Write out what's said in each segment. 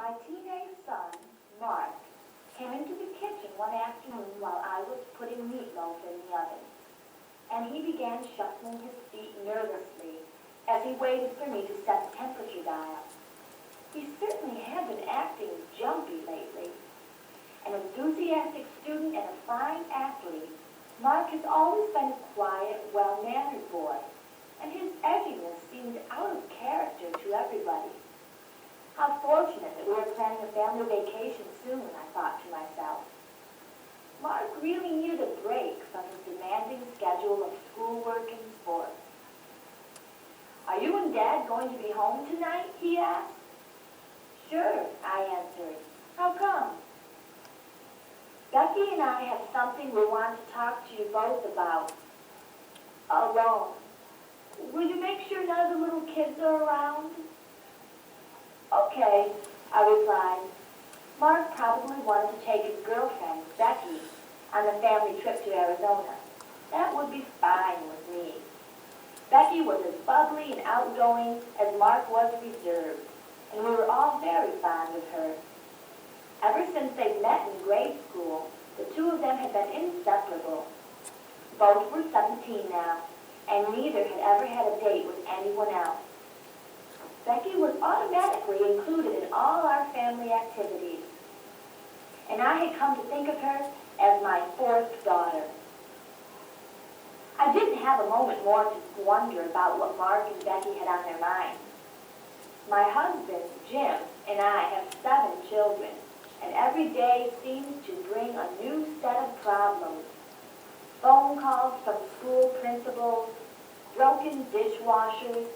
My teenage son, Mark, came into the kitchen one afternoon while I was putting meatloaf in the oven, and he began shuffling his feet nervously as he waited for me to set the temperature dial. He certainly had been acting jumpy lately. An enthusiastic student and a fine athlete, Mark has always been a quiet, well-mannered boy, and his edginess seemed out of character to everybody. How fortunate that we were planning a family vacation soon, I thought to myself. Mark really needed a break from his demanding schedule of schoolwork and sports. "Are you and Dad going to be home tonight?" he asked. "Sure," I answered. "How come?" "Becky and I have something we want to talk to you both about. Alone. Will you make sure none of the little kids are around?" "Okay," I replied. Mark probably wanted to take his girlfriend, Becky, on the family trip to Arizona. That would be fine with me. Becky was as bubbly and outgoing as Mark was reserved, and we were all very fond of her. Ever since they met in grade school, the two of them had been inseparable. Both were 17 now, and neither had ever had a date with anyone else. Becky was automatically included in all our family activities, and I had come to think of her as my fourth daughter. I didn't have a moment more to wonder about what Mark and Becky had on their minds. My husband, Jim, and I have 7 children, and every day seems to bring a new set of problems. Phone calls from school principals, broken dishwashers,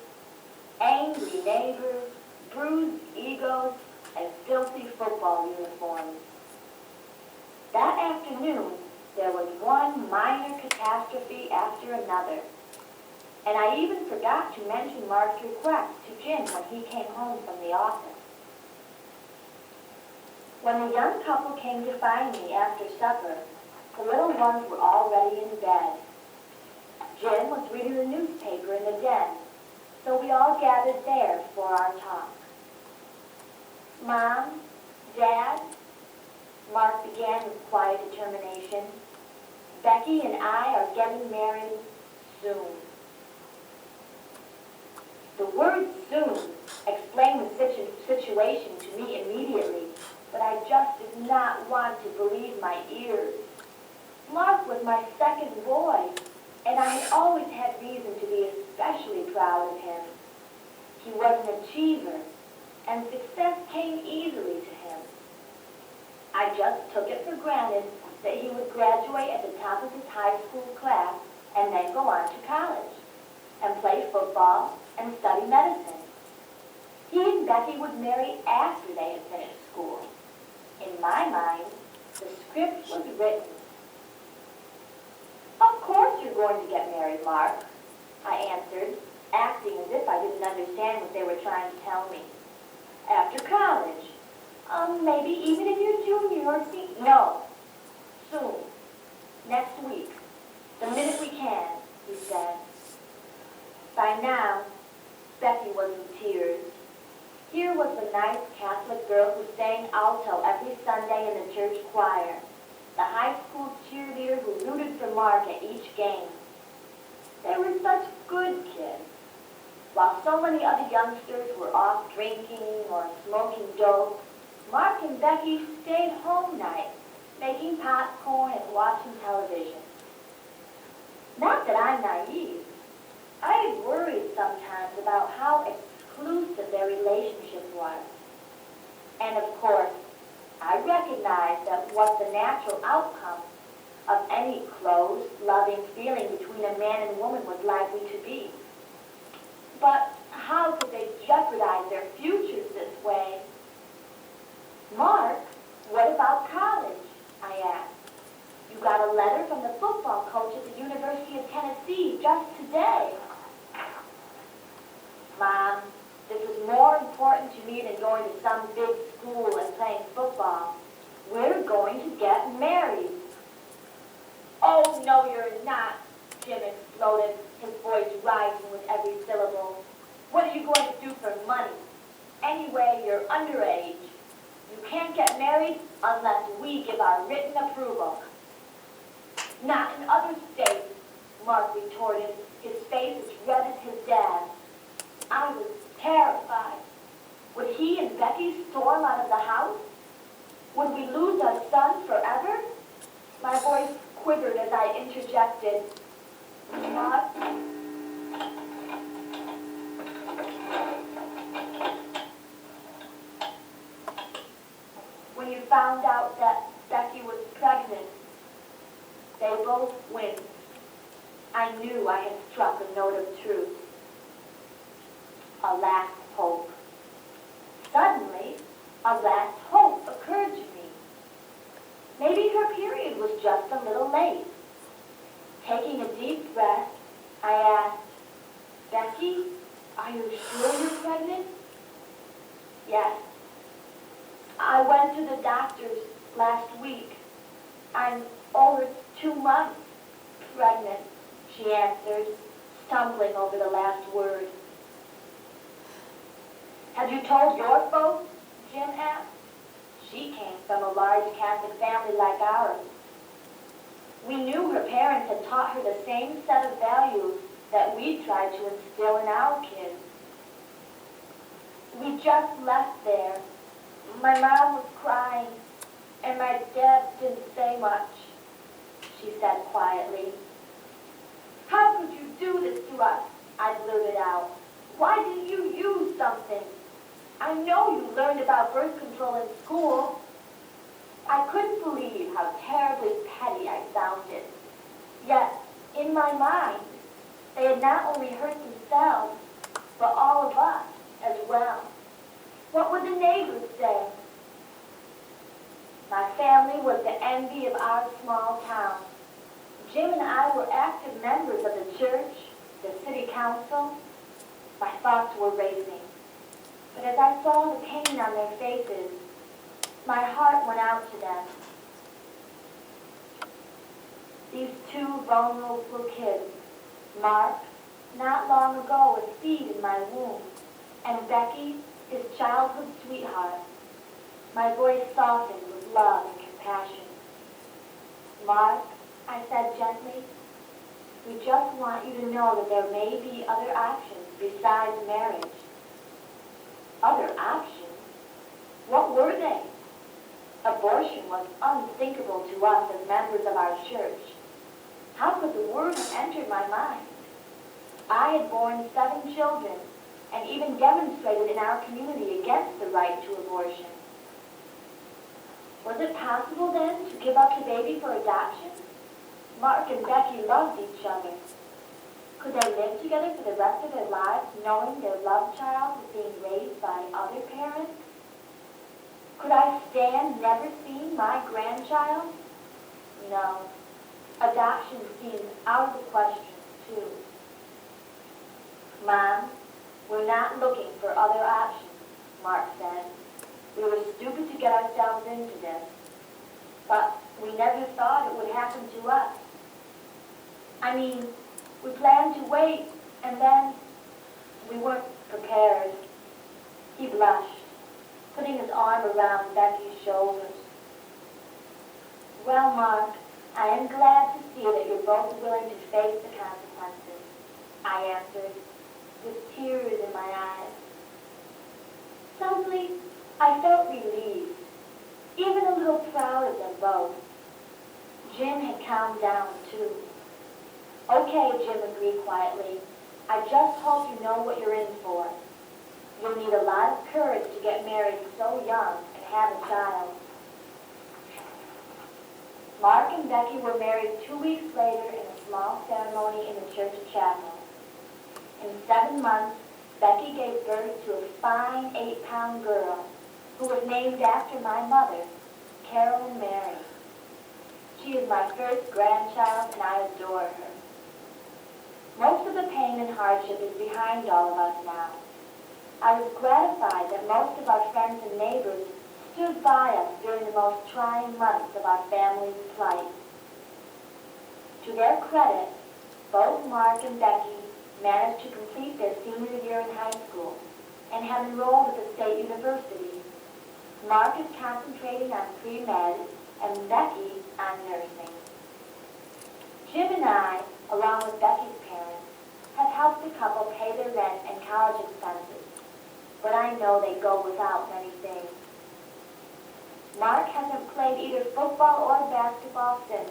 angry neighbors, bruised egos, and filthy football uniforms. That afternoon, there was one minor catastrophe after another, and I even forgot to mention Mark's request to Jim when he came home from the office. When the young couple came to find me after supper, the little ones were already in bed. Jim was reading the newspaper in the den, so we all gathered there for our talk. "Mom, Dad," Mark began with quiet determination, "Becky and I are getting married soon." The word "soon" explained the situation to me immediately, but I just did not want to believe my ears. Mark was my second boy, and I had always had reason to be especially proud of him. He was an achiever, and success came easily to him. I just took it for granted that he would graduate at the top of his high school class and then go on to college, and play football and study medicine. He and Becky would marry after they had finished school. In my mind, the script was written. "Of course you're going to get married, Mark," I answered, acting as if I didn't understand what they were trying to tell me. "After college. Maybe even in your junior or senior. No. Soon. Next week. The minute we can," he said. By now, Becky was in tears. Here was the nice Catholic girl who sang alto every Sunday in the church choir, the high school cheerleader who rooted for Mark at each game. They were such good kids. While so many other youngsters were off drinking or smoking dope, Mark and Becky stayed home nights, making popcorn and watching television. Not that I'm naive. I had worried sometimes about how exclusive their relationship was. And of course, I recognized that what the natural outcome of any close, loving feeling between a man and woman was likely to be. But how could they jeopardize their futures this way? "Mark, what about college?" I asked. "You got a letter from the football coach at the University of Tennessee just today." "Mom, this is more important to me than going to some big school and playing football. We're going to get married." "Oh, no, you're not," Jim exploded, his voice rising with every syllable. "What are you going to do for money? Anyway, you're underage. You can't get married unless we give our written approval. Not in other states, Mark retorted, his face as red as his dad's. I was terrified. Would he and Becky storm out of the house? Would we lose our son forever? My voice quivered as I interjected. Mark, when you found out that Becky was pregnant, they both winced. I knew I had struck a note of truth. A last hope. Suddenly, a last hope occurred to me. Maybe her period was just a little late. Taking a deep breath, I asked, Becky, are you sure you're pregnant? Yes. I went to the doctor's last week. I'm over 2 months pregnant, she answered, stumbling over the last word. Have you told your folks? Jim asked. She came from a large Catholic family like ours. We knew her parents had taught her the same set of values that we tried to instill in our kids. We just left there. My mom was crying, and my dad didn't say much, she said quietly. How could you do this to us? I blurted out. Why didn't you use something? I know you learned about birth control in school. I couldn't believe how terribly petty I sounded. Yet, in my mind, they had not only hurt themselves, but all of us as well. What would the neighbors say? My family was the envy of our small town. Jim and I were active members of the church, the city council. My thoughts were racing. But as I saw the pain on their faces, my heart went out to them. These 2 vulnerable kids, Mark, not long ago a seed in my womb, and Becky, his childhood sweetheart. My voice softened with love and compassion. Mark, I said gently, we just want you to know that there may be other options besides marriage. Other options? What were they? Abortion was unthinkable to us as members of our church. How could the word have entered my mind? I had borne 7 children and even demonstrated in our community against the right to abortion. Was it possible then to give up the baby for adoption? Mark and Becky loved each other. Could they live together for the rest of their lives knowing their loved child was being raised by other parents? Could I stand never seeing my grandchild? No. Adoption seemed out of the question, too. Mom, we're not looking for other options, Mark said. We were stupid to get ourselves into this, but we never thought it would happen to us. I mean, we planned to wait, and then we weren't prepared. He blushed, putting his arm around Becky's shoulders. Well, Mark, I am glad to see that you're both willing to face the consequences, I answered, with tears in my eyes. Suddenly, I felt relieved, even a little proud of them both. Jim had calmed down, too. Okay, Jim agreed quietly. I just hope you know what you're in for. You'll need a lot of courage to get married so young and have a child. Mark and Becky were married 2 weeks later in a small ceremony in the church chapel. In 7 months, Becky gave birth to a fine 8-pound girl who was named after my mother, Carolyn Mary. She is my first grandchild, and I adore her. Most of the pain and hardship is behind all of us now. I was gratified that most of our friends and neighbors stood by us during the most trying months of our family's plight. To their credit, both Mark and Becky managed to complete their senior year in high school and have enrolled at the state university. Mark is concentrating on pre-med, and Becky on nursing. Jim and I, along with Becky's parents, have helped the couple pay their rent and college expenses, but I know they go without many things. Mark hasn't played either football or basketball since.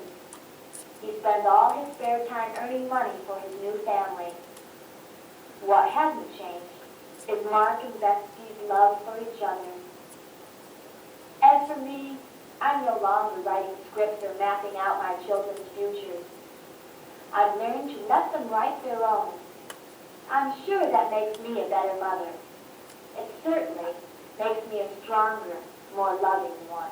He spends all his spare time earning money for his new family. What hasn't changed is Mark and Becky's love for each other. As for me, I'm no longer writing scripts or mapping out my children's futures. I've learned to let them write their own. I'm sure that makes me a better mother. It certainly makes me a stronger, more loving one.